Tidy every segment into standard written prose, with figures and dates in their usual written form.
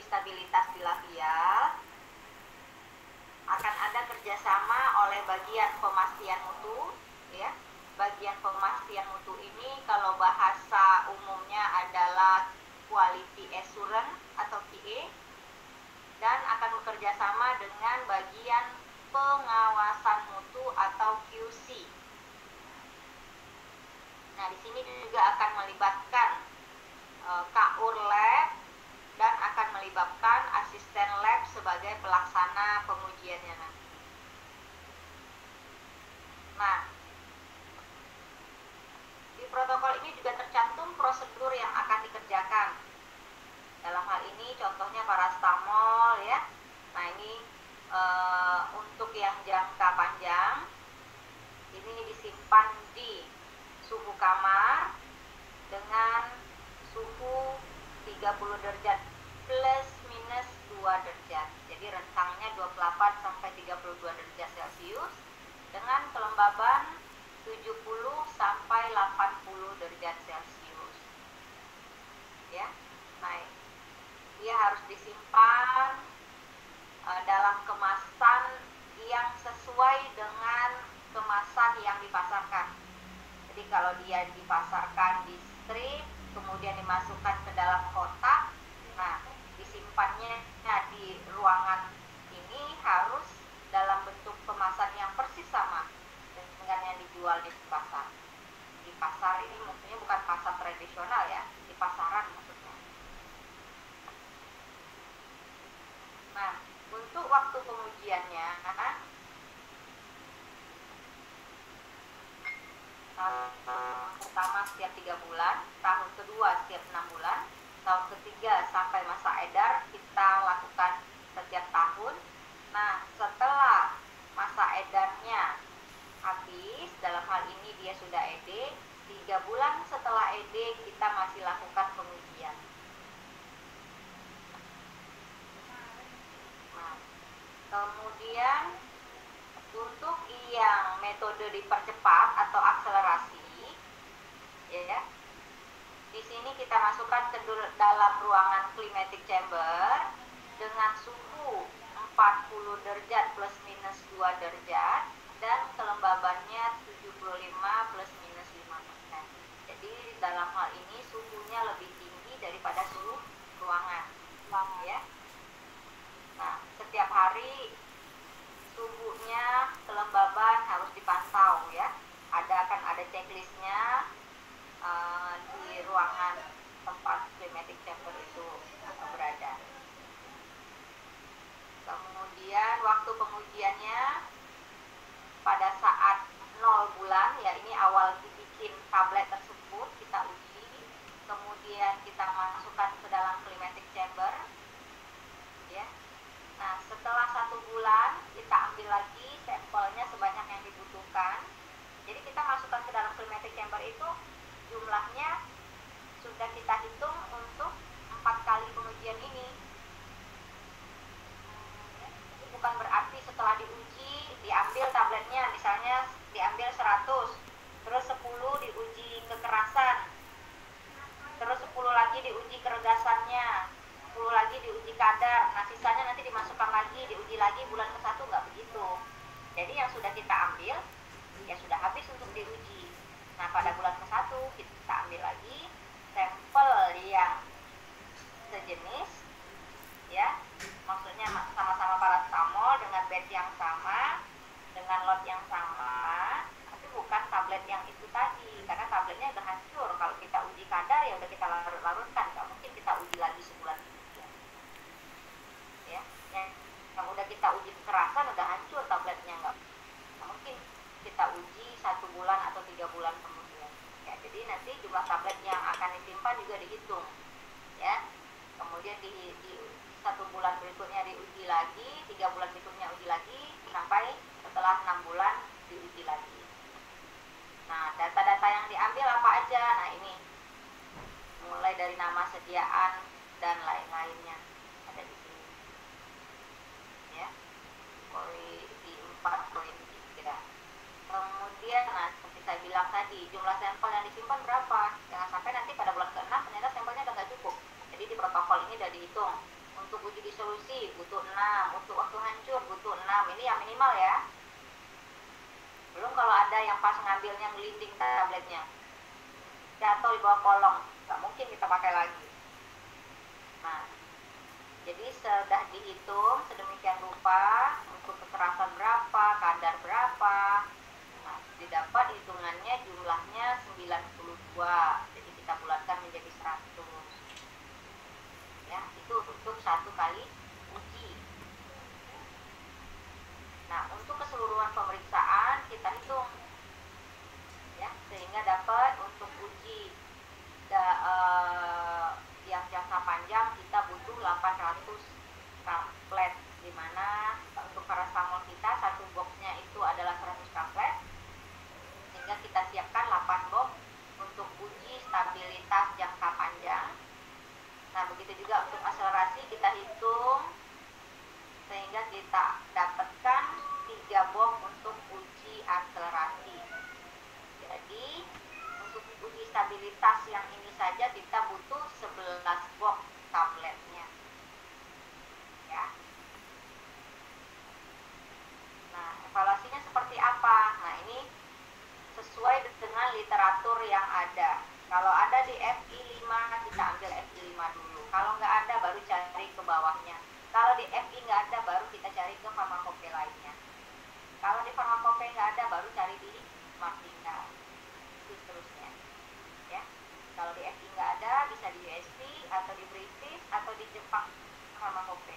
stabilitas di labial, akan ada kerjasama oleh bagian pemastian mutu, ya. Bagian pemastian mutu ini kalau bahasa umumnya adalah Quality Assurance atau QA, dan akan bekerja sama dengan bagian pengawasan mutu atau QC. Nah, di sini juga akan melibatkan KUR Lab dan akan melibatkan asisten lab sebagai pelaksana pengujiannya nanti. Nah, di protokol ini juga tercantum prosedur yang akan dikerjakan. Dalam hal ini contohnya parastamol, ya. Nah, ini untuk yang jangka panjang ini disimpan di suhu kamar dengan suhu 30 derajat plus minus 2 derajat. Jadi rentangnya 28 sampai 32 derajat Celcius dengan kelembaban 70 sampai 80 derajat Celcius. Ya. Nah, dia harus disimpan dalam kemasan yang sesuai dengan kemasan yang dipasarkan. Jadi kalau dia dipasarkan di strip, kemudian dimasukkan ke dalam kotak, nah disimpannya di ruangan ini harus dalam bentuk kemasan yang persis sama dengan yang dijual di pasar. Di pasar ini maksudnya bukan pasar tradisional, ya, di pasaran maksudnya. Nah, untuk waktu pengujiannya, pertama setiap 3 bulan, tahun kedua setiap 6 bulan, tahun ketiga sampai masa edar kita lakukan setiap tahun. Nah, setelah masa edarnya habis, dalam hal ini dia sudah ED, 3 bulan setelah ED kita masih lakukan pengujian. Nah, kemudian untuk yang metode dipercepat atau akselerasi, ya, di sini kita masukkan ke dalam ruangan climatic chamber dengan suhu 40 derajat plus minus 2 derajat dan kelembabannya 75 plus minus 5%. Jadi dalam hal ini suhunya lebih tinggi daripada suhu ruangan, ya. Nah, setiap hari suhunya, kelembaban harus dipantau, ya. Akan ada checklistnya di ruangan tempat climatic chamber itu berada. Kemudian waktu pengujiannya pada saat 0 bulan, ya, ini awal dibikin tablet tersebut kita uji, kemudian kita masukkan ke dalam climatic chamber, ya. Nah, setelah 1 bulan kita ambil lagi sampelnya sebanyak yang dibutuhkan. Jadi kita masukkan ke dalam climatic chamber itu jumlahnya sudah kita hitung untuk 4 kali pengujian ini. Bukan berarti setelah diuji diambil tabletnya, misalnya diambil 100, terus 10 diuji kekerasan, terus 10 lagi diuji keregasannya, 10 lagi diuji kadar, nah sisanya nanti dimasukkan lagi, diuji lagi bulan ke-1, nggak begitu. Jadi yang sudah kita ambil ya sudah habis untuk diuji. Nah, pada bulan ke-1 kita ambil lagi sampel yang sejenis, ya, maksudnya sama-sama parastamol dengan batch yang sama, dengan lot yang sama, tapi bukan tablet yang itu tadi, karena tabletnya udah hancur. Kalau kita uji kadar ya udah kita larut-larutkan, nggak mungkin kita uji lagi sebulan kemudian, ya. Yang udah kita uji kekerasan udah hancur tabletnya, nggak mungkin kita uji 1 bulan atau 3 bulan kemudian, ya. Jadi nanti jumlah tablet yang akan disimpan juga dihitung, ya. Kemudian di 1 bulan berikutnya diuji lagi, 3 bulan berikutnya uji lagi, sampai setelah 6 bulan diuji lagi. Nah, data-data yang diambil apa aja? Nah, ini mulai dari nama sediaan dan lain-lainnya ada di sini, ya. Di 4.3. Kemudian, nah, seperti saya bilang tadi, jumlah sampel yang disimpan berapa? Jangan sampai nanti pada bulan ke-6 ternyata sampelnya udah nggak cukup. Jadi di protokol ini udah dihitung Untuk uji disolusi butuh 6, untuk waktu hancur butuh 6. Ini yang minimal ya. Belum kalau ada yang pas ngambilnya ngelinding tabletnya, jatuh di bawah kolong, nggak mungkin kita pakai lagi. Nah, jadi sudah dihitung sedemikian rupa untuk kekerasan berapa, kadar berapa. Nah, didapat hitungannya jumlahnya 92. Jadi kita bulatkan menjadi 100. Ya, itu untuk satu kali uji. Nah, untuk keseluruhan pemeriksaan kita hitung, ya, sehingga dapat untuk uji yang jangka panjang kita butuh 800 kaplet, di mana untuk paracetamol kita satu boxnya itu adalah 100 kaplet, sehingga kita siapkan 8 box untuk uji stabilitas jangka panjang. Nah, begitu juga untuk akselerasi kita hitung sehingga kita dapatkan 3 box untuk uji akselerasi. Jadi untuk uji stabilitas yang ini saja kita butuh 11 box tabletnya. Ya. Nah, evaluasinya seperti apa? Nah, ini sesuai dengan literatur yang ada. Kalau ada di FI 5, kita ambil FI 5 dulu. Kalau nggak ada, baru cari ke bawahnya. Kalau di FI nggak ada, baru kita cari ke farmakope lainnya. Kalau di farmakope nggak ada, baru cari di Martingale. Itu seterusnya. Ya. Kalau di FI nggak ada, bisa di USP atau di British atau di Jepang farmakope.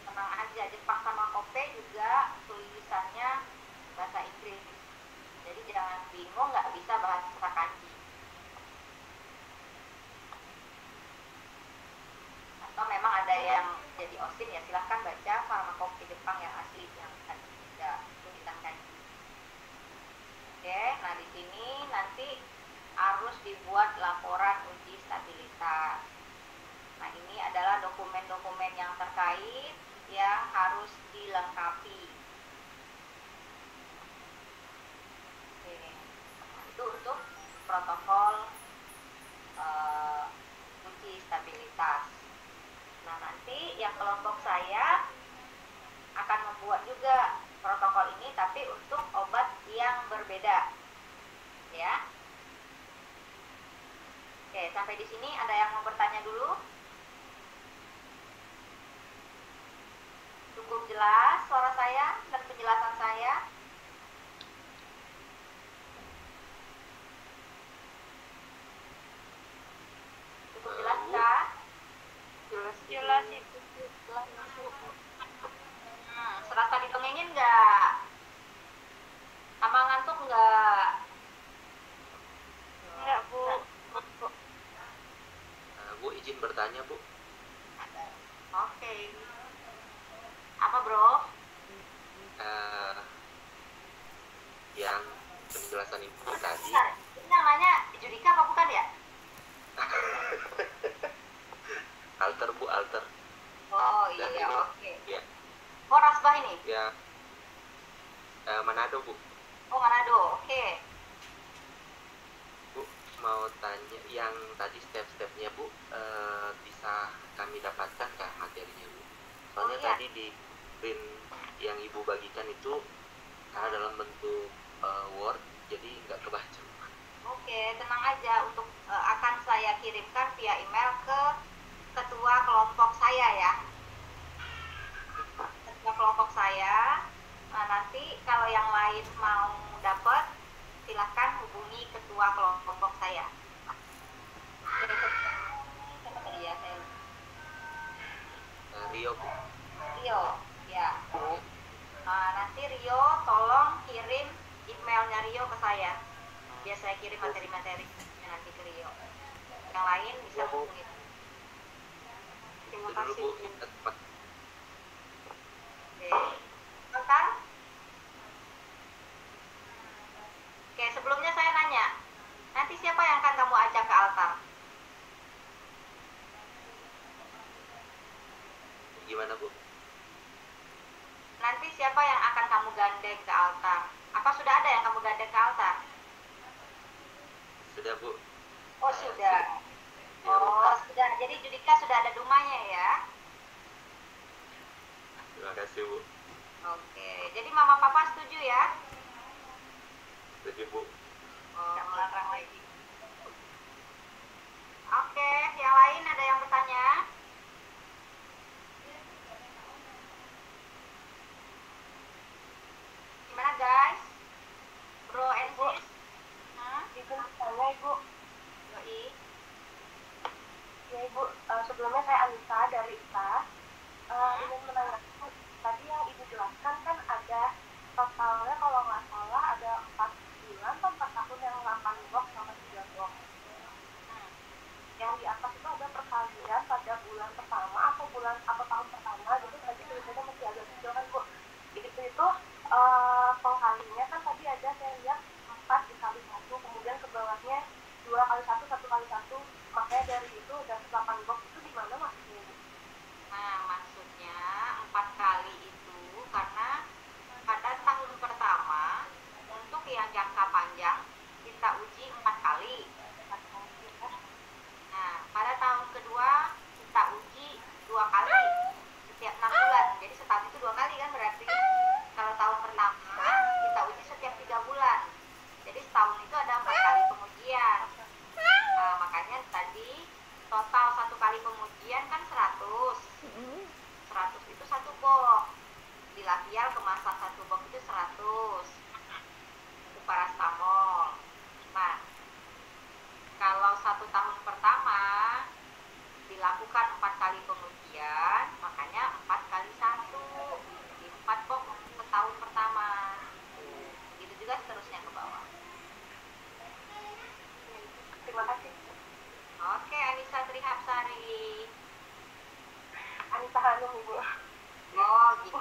Tenang aja, Jepang farmakope juga tulisannya bahasa Inggris. Jadi jangan bingung, nggak bisa bahasa kanji. Atau memang ada yang jadi OSIN, ya silahkan baca farmakope Jepang yang asli, yang tidak tulisan kanji. Oke, nah di sini nanti harus dibuat laporan uji stabilitas. Nah, ini adalah dokumen-dokumen yang terkait yang harus dilengkapi. Oke. Nah, itu untuk protokol uji stabilitas. Nah, nanti yang kelompok saya akan membuat juga protokol ini, tapi untuk obat yang berbeda. Ya. Oke, sampai di sini ada yang mau bertanya dulu? Cukup jelas suara saya dan penjelasan saya? Cukup jelas kah? Jelas itu. Serasa didongengin nggak? Sama ngantuk nggak? Enggak, Bu. Bu, izin bertanya, Bu. Oke. Apa, Bro? Yang penjelasan Ibu tadi. Bentar, ini namanya Judika apa bukan ya? Alter, Bu, alter. Oh Dan iya, ini, oke. ya, Oh, Rasbah ini? ya, Manado, Bu. Oh, Manado, oke. Bu, mau tanya yang tadi step-stepnya, Bu, bisa kami dapatkan kah materinya, Bu? Soalnya iya. tadi di print yang Ibu bagikan itu karena dalam bentuk Word, jadi nggak kebaca. Oke, tenang aja, untuk akan saya kirimkan via email ke ketua kelompok saya ya. Ketua kelompok saya. Nah, nanti kalau yang lain mau dapat, silahkan hubungi ketua kelompok saya. Siapa tadi ya? Rio, Bu. Rio, ya. Nah, nanti Rio tolong kirim emailnya Rio ke saya. Biar saya kirim materi-materi nanti ke Rio. Yang lain bisa hubungi. Terima Itu dulu, kasih. Bu. Oke. Bentar. Oke, sebelumnya saya nanya. Nanti siapa yang akan kamu ajak ke altar? Gimana, Bu? Nanti siapa yang akan kamu gandeng ke altar? Apa sudah ada yang kamu gandeng ke altar? Sudah, Bu. Oh, sudah. Oh, sudah. Jadi Judika sudah ada rumahnya ya? Terima kasih Bu. Oke, jadi mama papa setuju ya? Setuju Bu. Nggak melarang lagi. Oke, yang lain ada yang bertanya? Gimana guys? Bro and sis? Izin bertanya Ibu. Yoi. Ya Ibu, sebelumnya saya Anissa dari ITA. Ingin menanyakan, tadi yang Ibu jelaskan kan ada totalnya kalau nggak salah ada 4 bulan atau 4 tahun yang 8 box sama 3 box. Yang di atas itu ada perkalian pada bulan pertama atau tahun pertama, jadi tadi tulisannya masih agak kecil kan Bu. Itu pengkalinya kan tadi ada saya lihat 4 dikali 1, kemudian ke bawahnya 2 kali 1, 1 kali 1, makanya dari itu udah 8 box. Itu di mana maksudnya Bu? Nah, maksudnya 4 kali itu karena pada tahun pertama untuk yang jangka panjang kita uji 4 kali. Nah, pada tahun kedua kita uji 2 kali setiap 6 bulan. Jadi setahun itu 2 kali kan berarti. Kalau tahun pertama kita uji setiap 3 bulan. Jadi setahun itu ada 4 kali pengujian. Nah, makanya tadi total 1 kali pengujian kan 100. 100 itu 1 box. Di labial kemasan 1 box itu 100. Itu paracetamol. Nah, kalau 1 tahun pertama dilakukan 4 kali pengujian, makanya 4 kali 1. Jadi 4 box setahun pertama. Begitu juga seterusnya ke bawah. Terima kasih. Oke, Anissa Trihapsari. Anissa Hanum Ibu. Oh, gitu.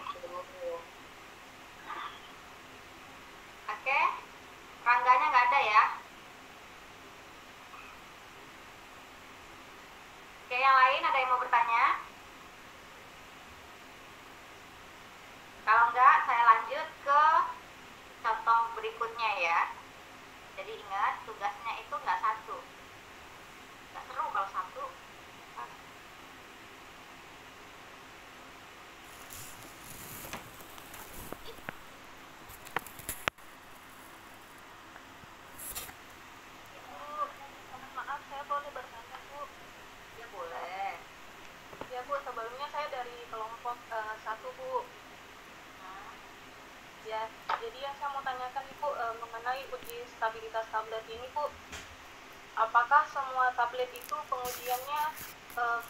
Oke, Rangganya nggak ada ya? Oke, yang lain ada yang mau bertanya? Kalau enggak, saya lanjut ke contoh berikutnya ya. Jadi ingat, tugasnya itu nggak 1. Nggak seru kalau 1. Maaf, saya boleh bertanya Bu? Ya boleh. Ya Bu, sebelumnya saya dari kelompok 1 Bu. Ya, jadi yang saya mau tanyakan Ibu mengenai uji stabilitas tablet ini Bu, apakah semua tablet itu pengujiannya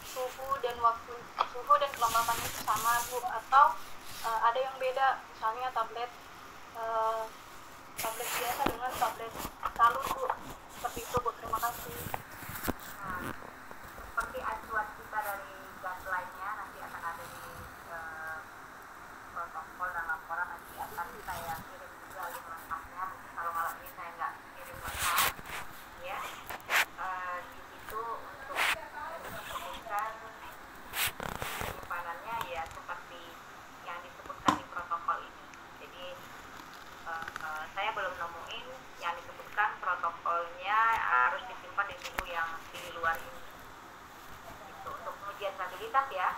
suhu dan kelembapannya itu sama Bu, atau ada yang beda, misalnya tablet biasa dengan tablet salut Bu, seperti itu Bu. Terima kasih. Nah, seperti acuan kita dari guideline-nya nanti akan ada di protokol dan laporan, nanti akan saya kirim juga link lengkapnya. Mungkin kalau malam ini saya nggak kirim lengkap ya. Di situ untuk disebutkan penyimpanannya ya seperti yang disebutkan di protokol ini. Jadi saya belum nemuin yang disebutkan protokolnya harus disimpan di suhu yang di luar ini. Itu untuk pengujian stabilitas ya.